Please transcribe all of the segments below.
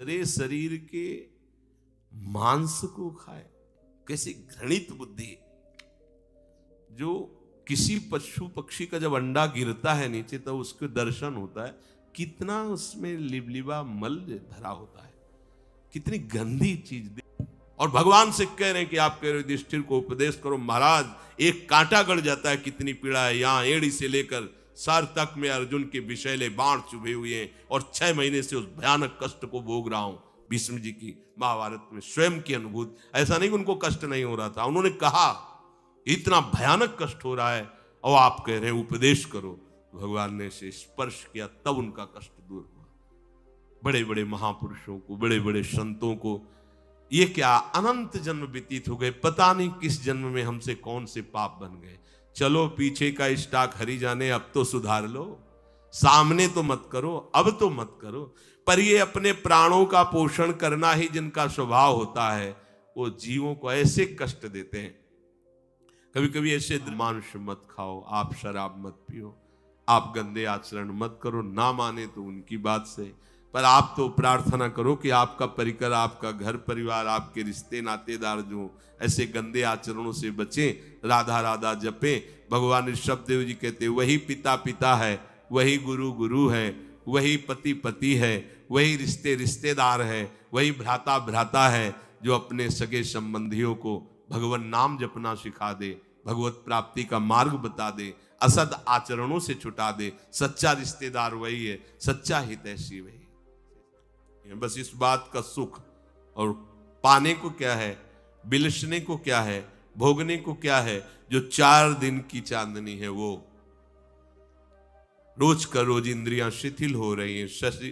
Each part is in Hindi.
अरे शरीर के मांस को खाए, कैसी घृणित बुद्धि। जो किसी पशु पक्षी का जब अंडा गिरता है नीचे तो उसके दर्शन होता है, कितना उसमें लिबलिबा मल भरा होता है, कितनी गंदी चीज। और भगवान से कह रहे हैं कि आप कह रहे युधिष्ठिर को उपदेश करो, महाराज एक कांटा गड़ जाता है कितनी पीड़ा है, यहां एड़ी से लेकर सर तक में अर्जुन के विषैले बाण चुभे हुए हैं और 6 महीने से उस भयानक कष्ट को भोग रहा हूं। भीष्म जी की महाभारत में स्वयं की अनुभूति, ऐसा नहीं कि उनको कष्ट नहीं हो रहा था, उन्होंने कहा इतना भयानक कष्ट हो रहा है और आप कह रहे हैं उपदेश करो। भगवान ने से स्पर्श किया तब उनका कष्ट दूर हुआ। बड़े बड़े महापुरुषों को, बड़े बड़े संतों को ये क्या अनंत जन्म व्यतीत हो गए, पता नहीं किस जन्म में हमसे कौन से पाप बन गए। चलो पीछे का स्टॉक हरी जाने, अब तो सुधार लो, सामने तो मत करो, अब तो मत करो। पर ये अपने प्राणों का पोषण करना ही जिनका स्वभाव होता है, वो जीवों को ऐसे कष्ट देते हैं। कभी कभी ऐसे मांस मत खाओ, आप शराब मत पियो, आप गंदे आचरण मत करो, ना माने तो उनकी बात से, पर आप तो प्रार्थना करो कि आपका परिकर, आपका घर परिवार, आपके रिश्ते नातेदार जो ऐसे गंदे आचरणों से बचें, राधा राधा जपें। भगवान ऋषभदेव जी कहते वही पिता पिता है, वही गुरु गुरु है, वही पति पति है, वही रिश्ते रिश्तेदार है, वही भ्राता भ्राता है, जो अपने सगे संबंधियों को भगवान नाम जपना सिखा दे, भगवत प्राप्ति का मार्ग बता दे, असद आचरणों से छुटा दे। सच्चा रिश्तेदार वही है, सच्चा हितैषी वही। बस इस बात का सुख, और पाने को क्या है, बिलसने को क्या है, भोगने को क्या है, जो 4 दिन की चांदनी है वो। रोज का रोज इंद्रियां शिथिल हो रही हैं,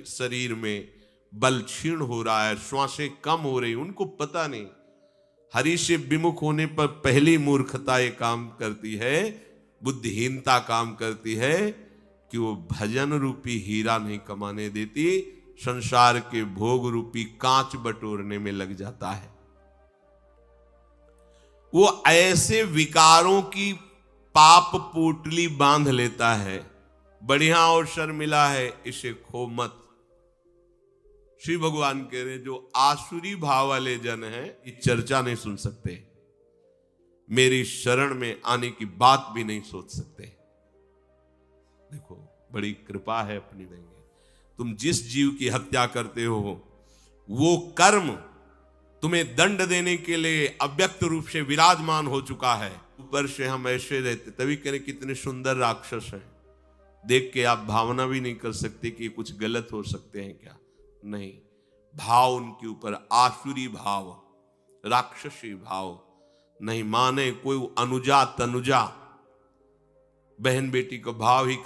शरीर में बल क्षीण हो रहा है, श्वासें कम हो रही, उनको पता नहीं। हरि से विमुख होने पर पहली मूर्खता ये काम करती है, बुद्धिहीनता काम करती है कि वो भजन रूपी हीरा नहीं कमाने देती, संसार के भोग रूपी कांच बटोरने में लग जाता है। वो ऐसे विकारों की पाप पोटली बांध लेता है। बढ़िया अवसर मिला है, इसे खो मत। श्री भगवान कह रहे जो आसुरी भाव वाले जन हैं, ये चर्चा नहीं सुन सकते, मेरी शरण में आने की बात भी नहीं सोच सकते। देखो बड़ी कृपा है अपनी देंगे। तुम जिस जीव की हत्या करते हो वो कर्म तुम्हें दंड देने के लिए अव्यक्त रूप से विराजमान हो चुका है। ऊपर से हम ऐसे रहते, तभी करें कितने सुंदर राक्षस हैं, देख के आप भावना भी नहीं कर सकते कि कुछ गलत हो सकते हैं क्या। नहीं, भाव उनके ऊपर आसुरी भाव, राक्षसी भाव नहीं माने। कोई अनुजा तनुजा बहन बेटी का भाव ही